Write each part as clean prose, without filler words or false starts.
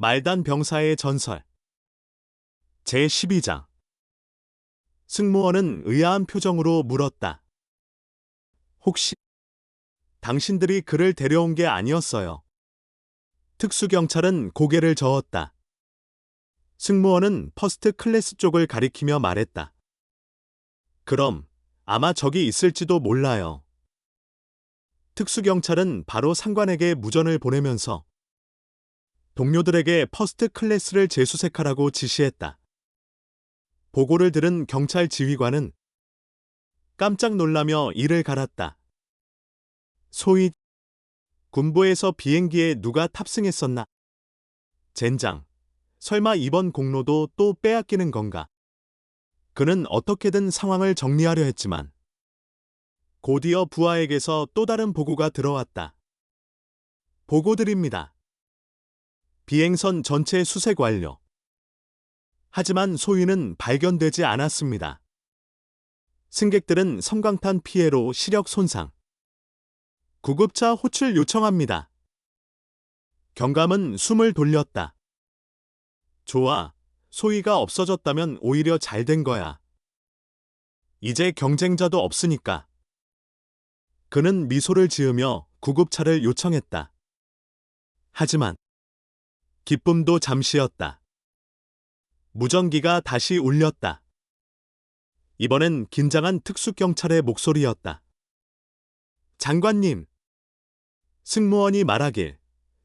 말단 병사의 전설 제12장 승무원은 의아한 표정으로 물었다. 혹시 당신들이 그를 데려온 게 아니었어요? 특수경찰은 고개를 저었다. 승무원은 퍼스트 클래스 쪽을 가리키며 말했다. 그럼 아마 저기 있을지도 몰라요. 특수경찰은 바로 상관에게 무전을 보내면서 동료들에게 퍼스트 클래스를 재수색하라고 지시했다. 보고를 들은 경찰 지휘관은 깜짝 놀라며 이를 갈았다. 소위 군부에서 비행기에 누가 탑승했었나? 젠장, 설마 이번 공로도 또 빼앗기는 건가? 그는 어떻게든 상황을 정리하려 했지만 곧이어 부하에게서 또 다른 보고가 들어왔다. 보고드립니다. 비행선 전체 수색 완료. 하지만 소위는 발견되지 않았습니다. 승객들은 섬광탄 피해로 시력 손상. 구급차 호출 요청합니다. 경감은 숨을 돌렸다. 좋아, 소위가 없어졌다면 오히려 잘 된 거야. 이제 경쟁자도 없으니까. 그는 미소를 지으며 구급차를 요청했다. 하지만 기쁨도 잠시였다. 무전기가 다시 울렸다. 이번엔 긴장한 특수경찰의 목소리였다. 장관님! 승무원이 말하길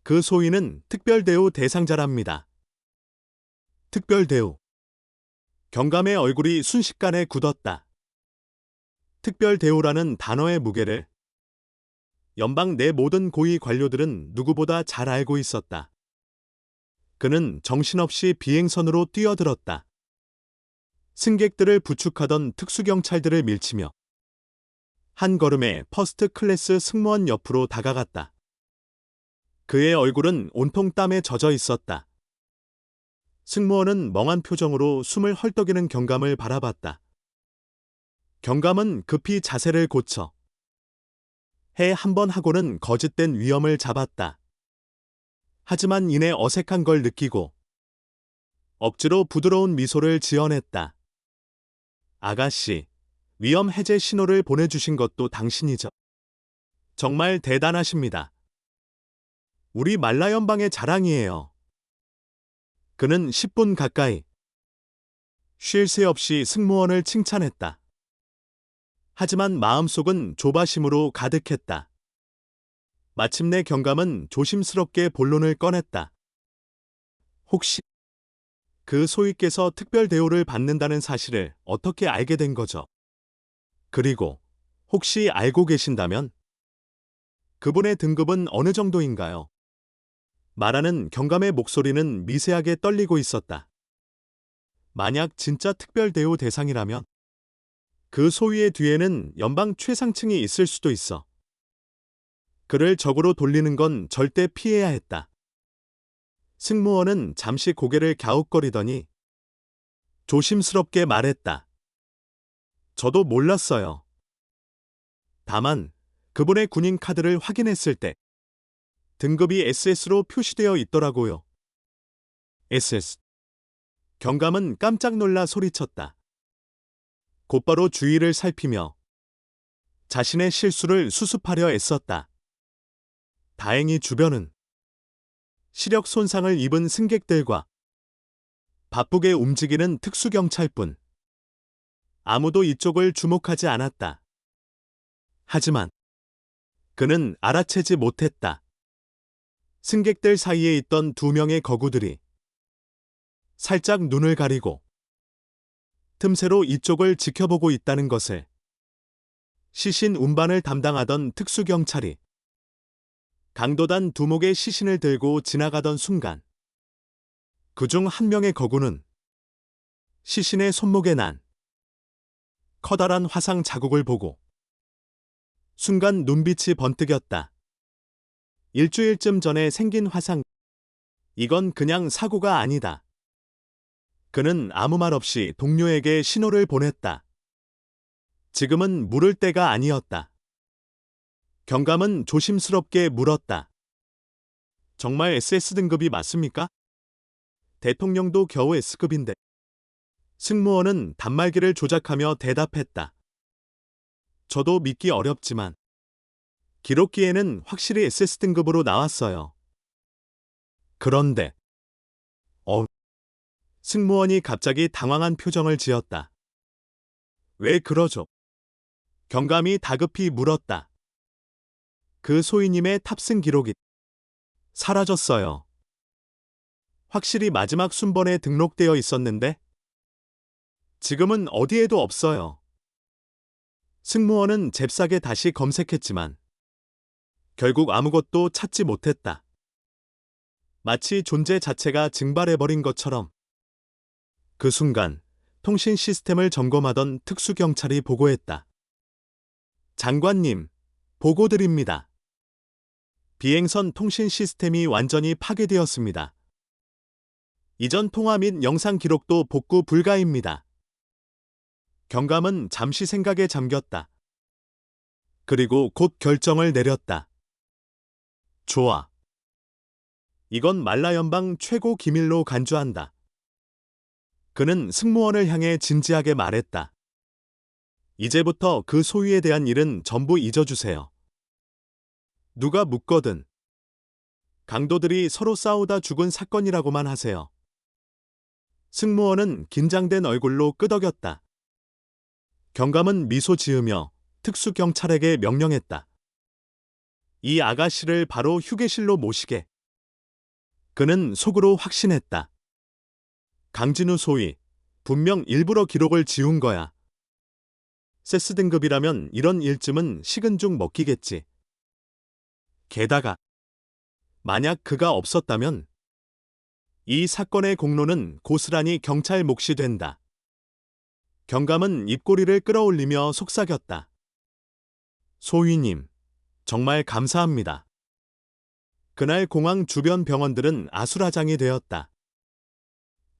그 소위는 특별대우 대상자랍니다. 특별대우. 경감의 얼굴이 순식간에 굳었다. 특별대우라는 단어의 무게를 연방 내 모든 고위 관료들은 누구보다 잘 알고 있었다. 그는 정신없이 비행선으로 뛰어들었다. 승객들을 부축하던 특수경찰들을 밀치며 한 걸음에 퍼스트 클래스 승무원 옆으로 다가갔다. 그의 얼굴은 온통 땀에 젖어 있었다. 승무원은 멍한 표정으로 숨을 헐떡이는 경감을 바라봤다. 경감은 급히 자세를 고쳐 해 한 번 하고는 거짓된 위험을 잡았다. 하지만 이내 어색한 걸 느끼고 억지로 부드러운 미소를 지어냈다. 아가씨, 위험 해제 신호를 보내주신 것도 당신이죠. 정말 대단하십니다. 우리 말라연방의 자랑이에요. 그는 10분 가까이 쉴 새 없이 승무원을 칭찬했다. 하지만 마음속은 조바심으로 가득했다. 마침내 경감은 조심스럽게 본론을 꺼냈다. 혹시 그 소위께서 특별 대우를 받는다는 사실을 어떻게 알게 된 거죠? 그리고 혹시 알고 계신다면 그분의 등급은 어느 정도인가요? 말하는 경감의 목소리는 미세하게 떨리고 있었다. 만약 진짜 특별 대우 대상이라면 그 소위의 뒤에는 연방 최상층이 있을 수도 있어. 그를 적으로 돌리는 건 절대 피해야 했다. 승무원은 잠시 고개를 갸웃거리더니 조심스럽게 말했다. 저도 몰랐어요. 다만 그분의 군인 카드를 확인했을 때 등급이 SS로 표시되어 있더라고요. SS. 경감은 깜짝 놀라 소리쳤다. 곧바로 주위를 살피며 자신의 실수를 수습하려 애썼다. 다행히 주변은 시력 손상을 입은 승객들과 바쁘게 움직이는 특수경찰뿐. 아무도 이쪽을 주목하지 않았다. 하지만 그는 알아채지 못했다. 승객들 사이에 있던 2명의 거구들이 살짝 눈을 가리고 틈새로 이쪽을 지켜보고 있다는 것을. 시신 운반을 담당하던 특수경찰이 강도단 두목의 시신을 들고 지나가던 순간 그중 한 명의 거구는 시신의 손목에 난 커다란 화상 자국을 보고 순간 눈빛이 번뜩였다. 일주일쯤 전에 생긴 화상. 이건 그냥 사고가 아니다. 그는 아무 말 없이 동료에게 신호를 보냈다. 지금은 물을 때가 아니었다. 경감은 조심스럽게 물었다. 정말 SS 등급이 맞습니까? 대통령도 겨우 S급인데. 승무원은 단말기를 조작하며 대답했다. 저도 믿기 어렵지만 기록기에는 확실히 SS 등급으로 나왔어요. 그런데 승무원이 갑자기 당황한 표정을 지었다. 왜 그러죠? 경감이 다급히 물었다. 그 소위님의 탑승 기록이 사라졌어요. 확실히 마지막 순번에 등록되어 있었는데 지금은 어디에도 없어요. 승무원은 잽싸게 다시 검색했지만 결국 아무것도 찾지 못했다. 마치 존재 자체가 증발해버린 것처럼. 그 순간 통신 시스템을 점검하던 특수경찰이 보고했다. 장관님, 보고드립니다. 비행선 통신 시스템이 완전히 파괴되었습니다. 이전 통화 및 영상 기록도 복구 불가입니다. 경감은 잠시 생각에 잠겼다. 그리고 곧 결정을 내렸다. 좋아. 이건 말라 연방 최고 기밀로 간주한다. 그는 승무원을 향해 진지하게 말했다. 이제부터 그 소위에 대한 일은 전부 잊어주세요. 누가 묻거든 강도들이 서로 싸우다 죽은 사건이라고만 하세요. 승무원은 긴장된 얼굴로 끄덕였다. 경감은 미소 지으며 특수경찰에게 명령했다. 이 아가씨를 바로 휴게실로 모시게. 그는 속으로 확신했다. 강진우 소위, 분명 일부러 기록을 지운 거야. 세스등급이라면 이런 일쯤은 식은 죽 먹기겠지. 게다가 만약 그가 없었다면 이 사건의 공로는 고스란히 경찰 몫이 된다. 경감은 입꼬리를 끌어올리며 속삭였다. 소위님, 정말 감사합니다. 그날 공항 주변 병원들은 아수라장이 되었다.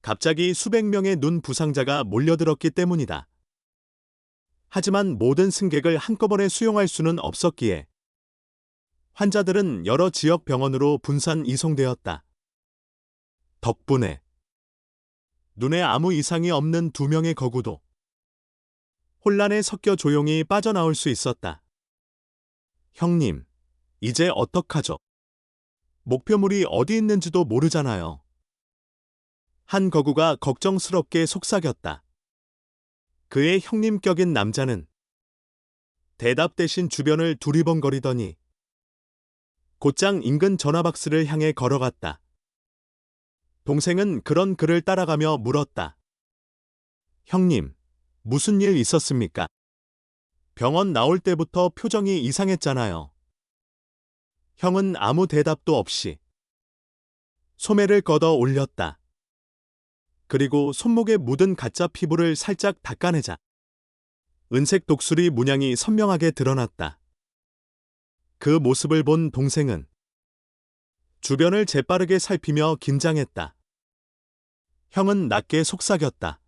갑자기 수백 명의 눈 부상자가 몰려들었기 때문이다. 하지만 모든 승객을 한꺼번에 수용할 수는 없었기에 환자들은 여러 지역 병원으로 분산 이송되었다. 덕분에 눈에 아무 이상이 없는 2명의 거구도 혼란에 섞여 조용히 빠져나올 수 있었다. 형님, 이제 어떡하죠? 목표물이 어디 있는지도 모르잖아요. 한 거구가 걱정스럽게 속삭였다. 그의 형님격인 남자는 대답 대신 주변을 두리번거리더니 곧장 인근 전화박스를 향해 걸어갔다. 동생은 그런 그를 따라가며 물었다. 형님, 무슨 일 있었습니까? 병원 나올 때부터 표정이 이상했잖아요. 형은 아무 대답도 없이 소매를 걷어 올렸다. 그리고 손목에 묻은 가짜 피부를 살짝 닦아내자 은색 독수리 문양이 선명하게 드러났다. 그 모습을 본 동생은 주변을 재빠르게 살피며 긴장했다. 형은 낮게 속삭였다.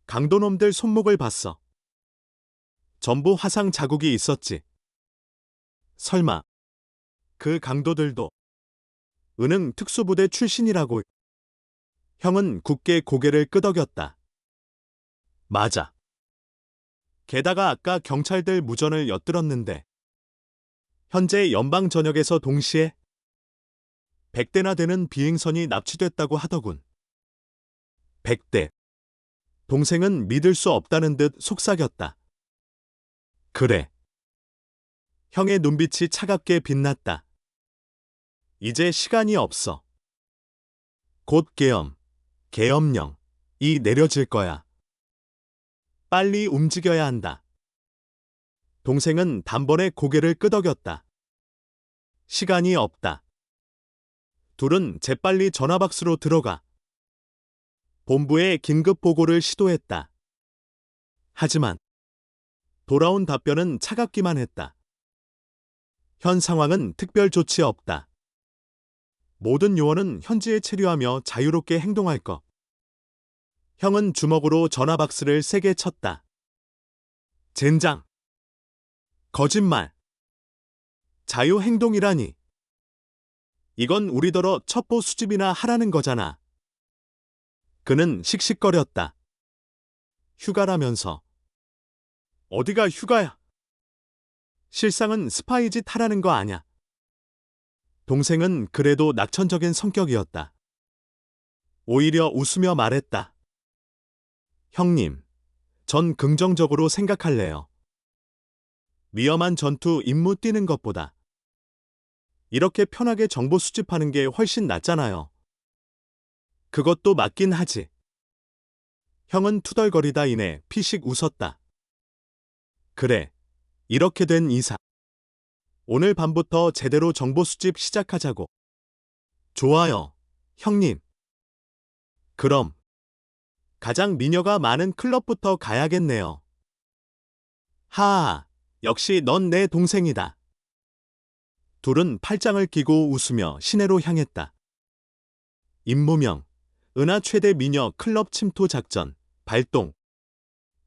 강도놈들 손목을 봤어. 전부 화상 자국이 있었지. 설마 그 강도들도 은흥 특수부대 출신이라고. 형은 굳게 고개를 끄덕였다. 맞아. 게다가 아까 경찰들 무전을 엿들었는데 현재 연방 전역에서 동시에 100대나 되는 비행선이 납치됐다고 하더군. 100대. 동생은 믿을 수 없다는 듯 속삭였다. 그래. 형의 눈빛이 차갑게 빛났다. 이제 시간이 없어. 곧 계엄령이 내려질 거야. 빨리 움직여야 한다. 동생은 단번에 고개를 끄덕였다. 시간이 없다. 둘은 재빨리 전화박스로 들어가 본부에 긴급 보고를 시도했다. 하지만 돌아온 답변은 차갑기만 했다. 현 상황은 특별 조치 없다. 모든 요원은 현지에 체류하며 자유롭게 행동할 것. 형은 주먹으로 전화박스를 세게 쳤다. 젠장. 거짓말. 자유행동이라니. 이건 우리더러 첩보 수집이나 하라는 거잖아. 그는 씩씩거렸다. 휴가라면서. 어디가 휴가야? 실상은 스파이 짓 하라는 거 아냐. 동생은 그래도 낙천적인 성격이었다. 오히려 웃으며 말했다. 형님, 전 긍정적으로 생각할래요. 위험한 전투 임무 뛰는 것보다 이렇게 편하게 정보 수집하는 게 훨씬 낫잖아요. 그것도 맞긴 하지. 형은 투덜거리다 이내 피식 웃었다. 그래, 이렇게 된 이상 오늘 밤부터 제대로 정보 수집 시작하자고. 좋아요, 형님. 그럼 가장 미녀가 많은 클럽부터 가야겠네요. 하하, 역시 넌 내 동생이다. 둘은 팔짱을 끼고 웃으며 시내로 향했다. 임무명, 은하 최대 미녀 클럽 침투 작전, 발동.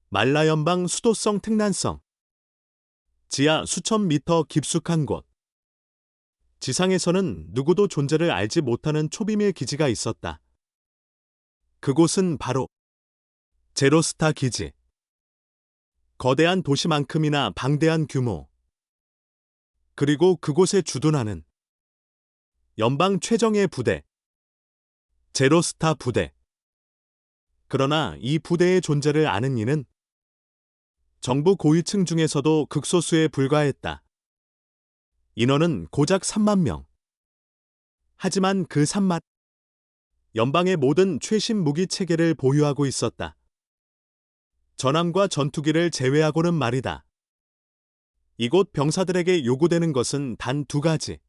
말라연방 수도성 특난성. 지하 수천 미터 깊숙한 곳. 지상에서는 누구도 존재를 알지 못하는 초비밀 기지가 있었다. 그곳은 바로 제로스타 기지. 거대한 도시만큼이나 방대한 규모. 그리고 그곳에 주둔하는 연방 최정예 부대. 제로스타 부대. 그러나 이 부대의 존재를 아는 이는 정부 고위층 중에서도 극소수에 불과했다. 인원은 고작 3만 명. 하지만 그 3만 연방의 모든 최신 무기 체계를 보유하고 있었다. 전함과 전투기를 제외하고는 말이다. 이곳 병사들에게 요구되는 것은 단 두 가지.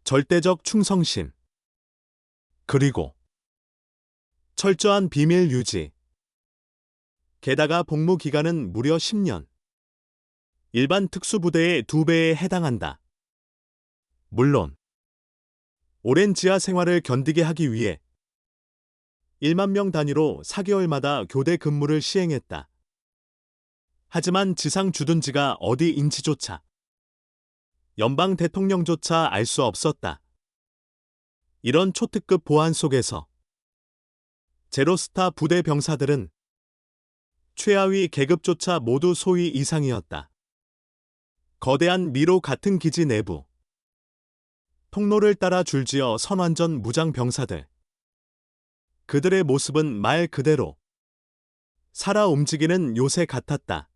절대적 충성심. 그리고 철저한 비밀 유지. 게다가 복무 기간은 무려 10년. 일반 특수부대의 2배에 해당한다. 물론 오랜 지하 생활을 견디게 하기 위해 1만 명 단위로 4개월마다 교대 근무를 시행했다. 하지만 지상 주둔지가 어디인지조차 연방 대통령조차 알 수 없었다. 이런 초특급 보안 속에서 제로스타 부대 병사들은 최하위 계급조차 모두 소위 이상이었다. 거대한 미로 같은 기지 내부. 통로를 따라 줄지어 선완전 무장 병사들. 그들의 모습은 말 그대로 살아 움직이는 요새 같았다.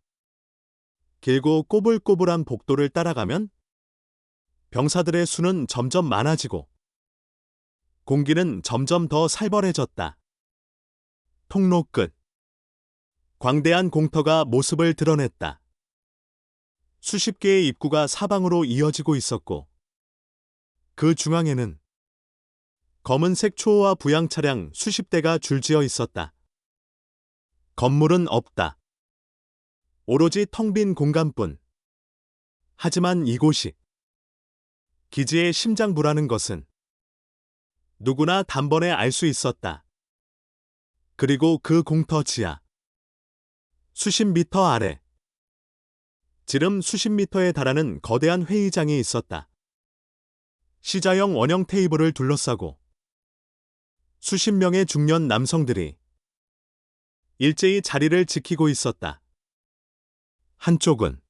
길고 꼬불꼬불한 복도를 따라가면 병사들의 수는 점점 많아지고 공기는 점점 더 살벌해졌다. 통로 끝. 광대한 공터가 모습을 드러냈다. 수십 개의 입구가 사방으로 이어지고 있었고 그 중앙에는 검은색 초호화 부양 차량 수십 대가 줄지어 있었다. 건물은 없다. 오로지 텅 빈 공간뿐. 하지만 이곳이 기지의 심장부라는 것은 누구나 단번에 알 수 있었다. 그리고 그 공터 지하. 수십 미터 아래. 지름 수십 미터에 달하는 거대한 회의장이 있었다. 시자형 원형 테이블을 둘러싸고 수십 명의 중년 남성들이 일제히 자리를 지키고 있었다. 한쪽은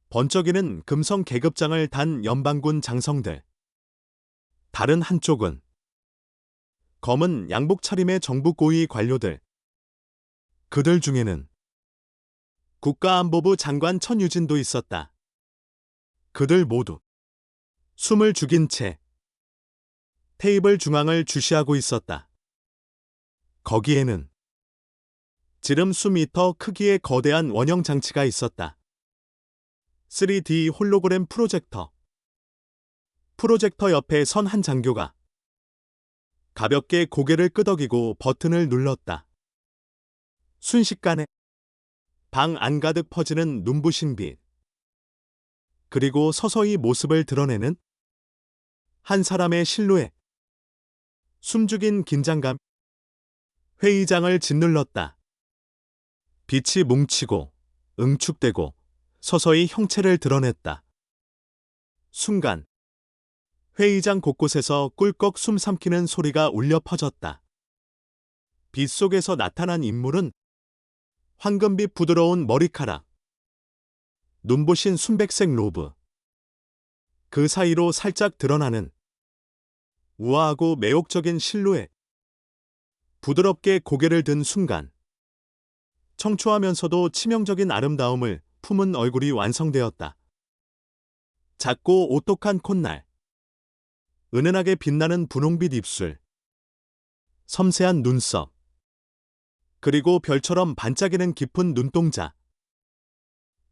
번쩍이는 금성 계급장을 단 연방군 장성들. 다른 한쪽은 검은 양복 차림의 정부 고위 관료들. 그들 중에는 국가안보부 장관 천유진도 있었다. 그들 모두 숨을 죽인 채 테이블 중앙을 주시하고 있었다. 거기에는 지름 수미터 크기의 거대한 원형 장치가 있었다. 3D 홀로그램 프로젝터. 프로젝터 옆에 선 한 장교가 가볍게 고개를 끄덕이고 버튼을 눌렀다. 순식간에 방 안가득 퍼지는 눈부신 빛. 그리고 서서히 모습을 드러내는 한 사람의 실루엣. 숨죽인 긴장감. 회의장을 짓눌렀다. 빛이 뭉치고 응축되고 서서히 형체를 드러냈다. 순간 회의장 곳곳에서 꿀꺽 숨 삼키는 소리가 울려 퍼졌다. 빛 속에서 나타난 인물은 황금빛 부드러운 머리카락, 눈부신 순백색 로브, 그 사이로 살짝 드러나는 우아하고 매혹적인 실루엣. 부드럽게 고개를 든 순간 청초하면서도 치명적인 아름다움을 품은 얼굴이 완성되었다. 작고 오똑한 콧날, 은은하게 빛나는 분홍빛 입술, 섬세한 눈썹, 그리고 별처럼 반짝이는 깊은 눈동자.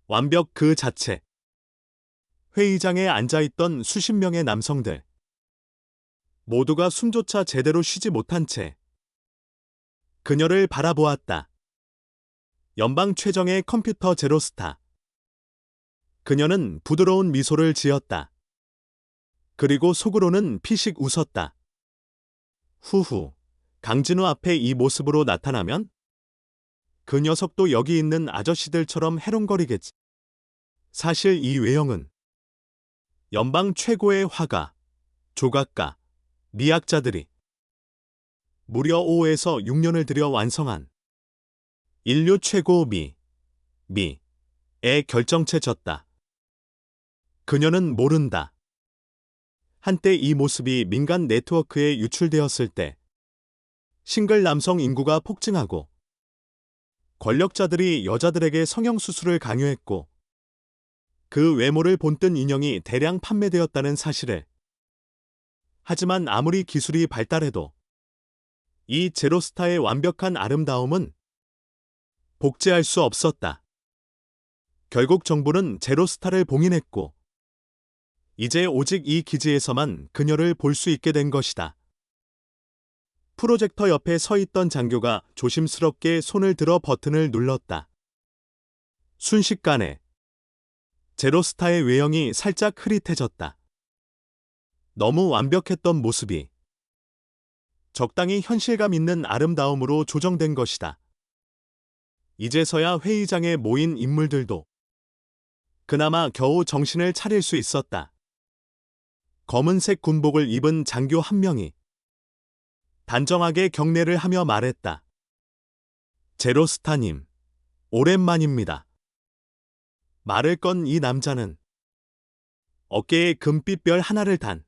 완벽 그 자체. 회의장에 앉아있던 수십 명의 남성들. 모두가 숨조차 제대로 쉬지 못한 채 그녀를 바라보았다. 연방 최정의 컴퓨터 제로스타. 그녀는 부드러운 미소를 지었다. 그리고 속으로는 피식 웃었다. 후후, 강진우 앞에 이 모습으로 나타나면 그 녀석도 여기 있는 아저씨들처럼 해롱거리겠지. 사실 이 외형은 연방 최고의 화가, 조각가, 미학자들이 무려 5에서 6년을 들여 완성한 인류 최고 미의 결정체졌다. 그녀는 모른다. 한때 이 모습이 민간 네트워크에 유출되었을 때 싱글 남성 인구가 폭증하고 권력자들이 여자들에게 성형수술을 강요했고 그 외모를 본뜬 인형이 대량 판매되었다는 사실을. 하지만 아무리 기술이 발달해도 이 제로스타의 완벽한 아름다움은 복제할 수 없었다. 결국 정부는 제로스타를 봉인했고 이제 오직 이 기지에서만 그녀를 볼 수 있게 된 것이다. 프로젝터 옆에 서 있던 장교가 조심스럽게 손을 들어 버튼을 눌렀다. 순식간에 제로스타의 외형이 살짝 흐릿해졌다. 너무 완벽했던 모습이 적당히 현실감 있는 아름다움으로 조정된 것이다. 이제서야 회의장에 모인 인물들도 그나마 겨우 정신을 차릴 수 있었다. 검은색 군복을 입은 장교 한 명이 단정하게 경례를 하며 말했다. 제로스타님, 오랜만입니다. 말을 건 이 남자는 어깨에 금빛 별 하나를 단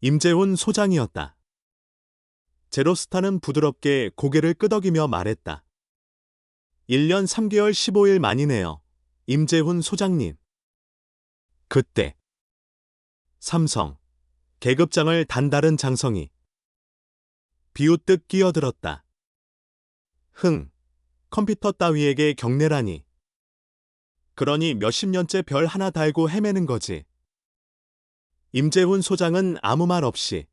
임재훈 소장이었다. 제로스타는 부드럽게 고개를 끄덕이며 말했다. 1년 3개월 15일 만이네요. 임재훈 소장님. 그때 삼성 계급장을 단 다른 장성이 비웃듯 끼어들었다. 컴퓨터 따위에게 경례라니. 그러니 몇십 년째 별 하나 달고 헤매는 거지. 임재훈 소장은 아무 말 없이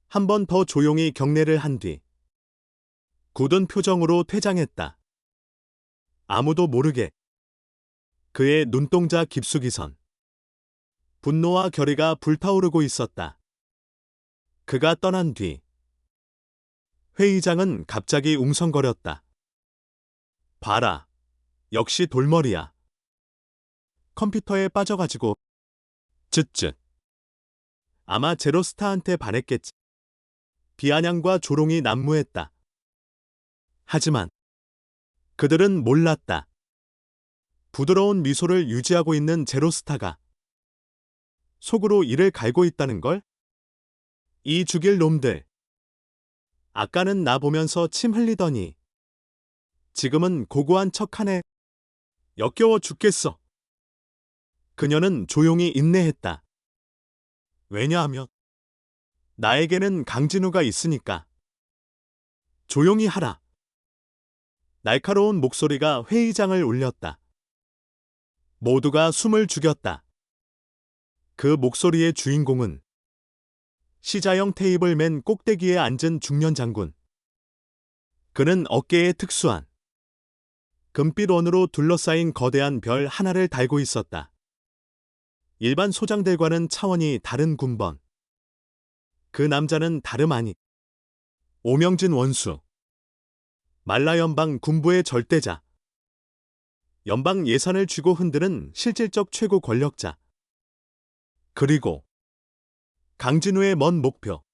한 번 더 조용히 경례를 한 뒤 굳은 표정으로 퇴장했다. 아무도 모르게 그의 눈동자 깊숙이선 분노와 결의가 불타오르고 있었다. 그가 떠난 뒤 회의장은 갑자기 웅성거렸다. 봐라, 역시 돌머리야. 컴퓨터에 빠져가지고 쯧쯧. 아마 제로스타한테 반했겠지. 비아냥과 조롱이 난무했다. 하지만 그들은 몰랐다. 부드러운 미소를 유지하고 있는 제로스타가 속으로 이를 갈고 있다는 걸? 이 죽일 놈들. 아까는 나 보면서 침 흘리더니 지금은 고고한 척하네. 역겨워 죽겠어. 그녀는 조용히 인내했다. 왜냐하면 나에게는 강진우가 있으니까. 조용히 하라. 날카로운 목소리가 회의장을 울렸다. 모두가 숨을 죽였다. 그 목소리의 주인공은 시자형 테이블 맨 꼭대기에 앉은 중년 장군. 그는 어깨에 특수한 금빛 원으로 둘러싸인 거대한 별 하나를 달고 있었다. 일반 소장들과는 차원이 다른 군번. 그 남자는 다름 아닌 오명진 원수. 말라연방 군부의 절대자. 연방 예산을 쥐고 흔드는 실질적 최고 권력자. 그리고 강진우의 먼 목표.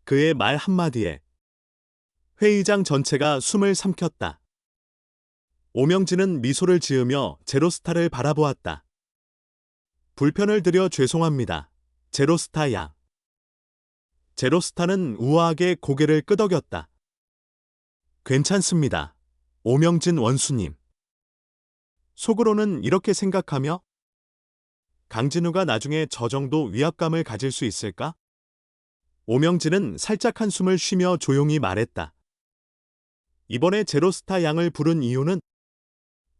그의 말 한마디에 회의장 전체가 숨을 삼켰다. 오명진은 미소를 지으며 제로스타를 바라보았다. 불편을 드려 죄송합니다. 제로스타 양. 제로스타는 우아하게 고개를 끄덕였다. 괜찮습니다. 오명진 원수님. 속으로는 이렇게 생각하며 강진우가 나중에 저 정도 위압감을 가질 수 있을까? 오명진은 살짝 한숨을 쉬며 조용히 말했다. 이번에 제로스타 양을 부른 이유는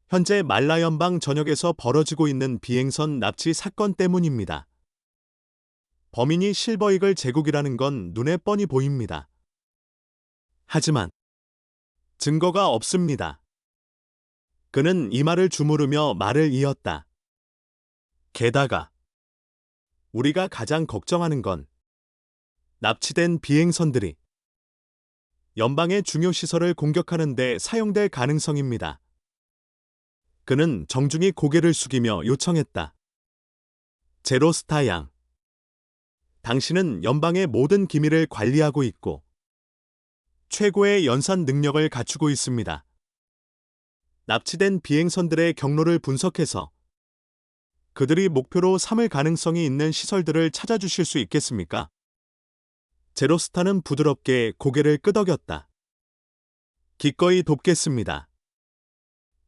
현재 말라연방 전역에서 벌어지고 있는 비행선 납치 사건 때문입니다. 범인이 실버이글 제국이라는 건 눈에 뻔히 보입니다. 하지만 증거가 없습니다. 그는 이 말을 주무르며 말을 이었다. 게다가 우리가 가장 걱정하는 건 납치된 비행선들이 연방의 중요 시설을 공격하는 데 사용될 가능성입니다. 그는 정중히 고개를 숙이며 요청했다. 제로스타 양. 당신은 연방의 모든 기밀을 관리하고 있고 최고의 연산 능력을 갖추고 있습니다. 납치된 비행선들의 경로를 분석해서 그들이 목표로 삼을 가능성이 있는 시설들을 찾아주실 수 있겠습니까? 제로스타는 부드럽게 고개를 끄덕였다. 기꺼이 돕겠습니다.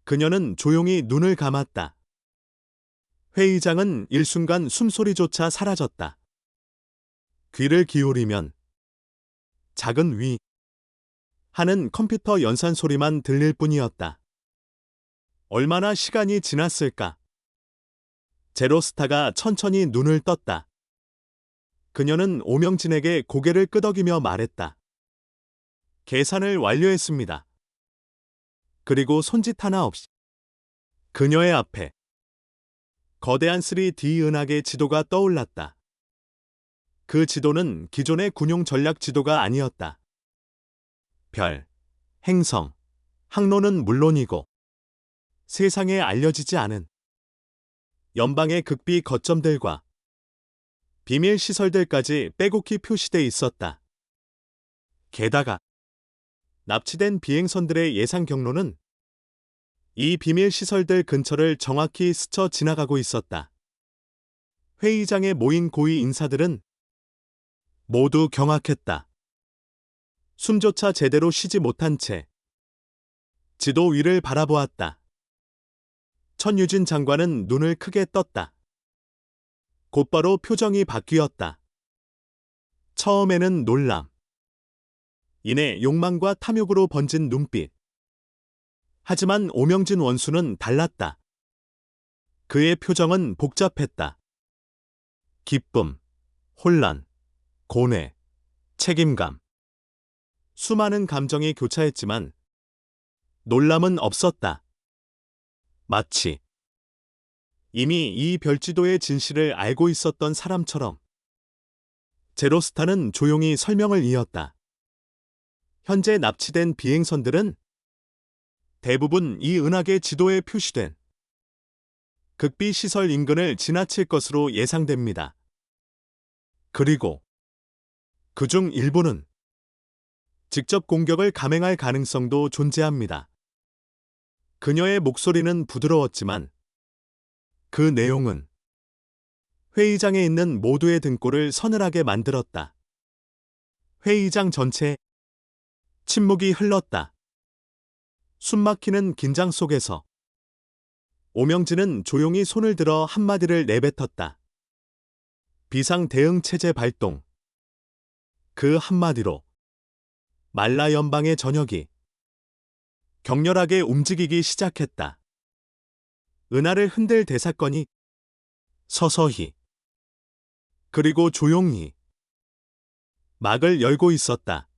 그녀는 조용히 눈을 감았다. 회의장은 일순간 숨소리조차 사라졌다. 귀를 기울이면 작은 위 하는 컴퓨터 연산 소리만 들릴 뿐이었다. 얼마나 시간이 지났을까? 제로스타가 천천히 눈을 떴다. 그녀는 오명진에게 고개를 끄덕이며 말했다. 계산을 완료했습니다. 그리고 손짓 하나 없이 그녀의 앞에 거대한 3D 은하계 지도가 떠올랐다. 그 지도는 기존의 군용 전략 지도가 아니었다. 별, 행성, 항로는 물론이고 세상에 알려지지 않은 연방의 극비 거점들과 비밀 시설들까지 빼곡히 표시돼 있었다. 게다가 납치된 비행선들의 예상 경로는 이 비밀 시설들 근처를 정확히 스쳐 지나가고 있었다. 회의장에 모인 고위 인사들은 모두 경악했다. 숨조차 제대로 쉬지 못한 채 지도 위를 바라보았다. 천유진 장관은 눈을 크게 떴다. 곧바로 표정이 바뀌었다. 처음에는 놀람, 이내 욕망과 탐욕으로 번진 눈빛. 하지만 오명진 원수는 달랐다. 그의 표정은 복잡했다. 기쁨, 혼란, 고뇌, 책임감. 수많은 감정이 교차했지만 놀람은 없었다. 마치 이미 이 별지도의 진실을 알고 있었던 사람처럼. 제로스타는 조용히 설명을 이었다. 현재 납치된 비행선들은 대부분 이 은하계 지도에 표시된 극비 시설 인근을 지나칠 것으로 예상됩니다. 그리고 그중 일부는 직접 공격을 감행할 가능성도 존재합니다. 그녀의 목소리는 부드러웠지만 그 내용은 회의장에 있는 모두의 등골을 서늘하게 만들었다. 회의장 전체에 침묵이 흘렀다. 숨막히는 긴장 속에서 오명진은 조용히 손을 들어 한마디를 내뱉었다. 비상 대응 체제 발동. 그 한마디로 말라 연방의 전역이 격렬하게 움직이기 시작했다. 은하를 흔들 대사건이 서서히 그리고 조용히 막을 열고 있었다.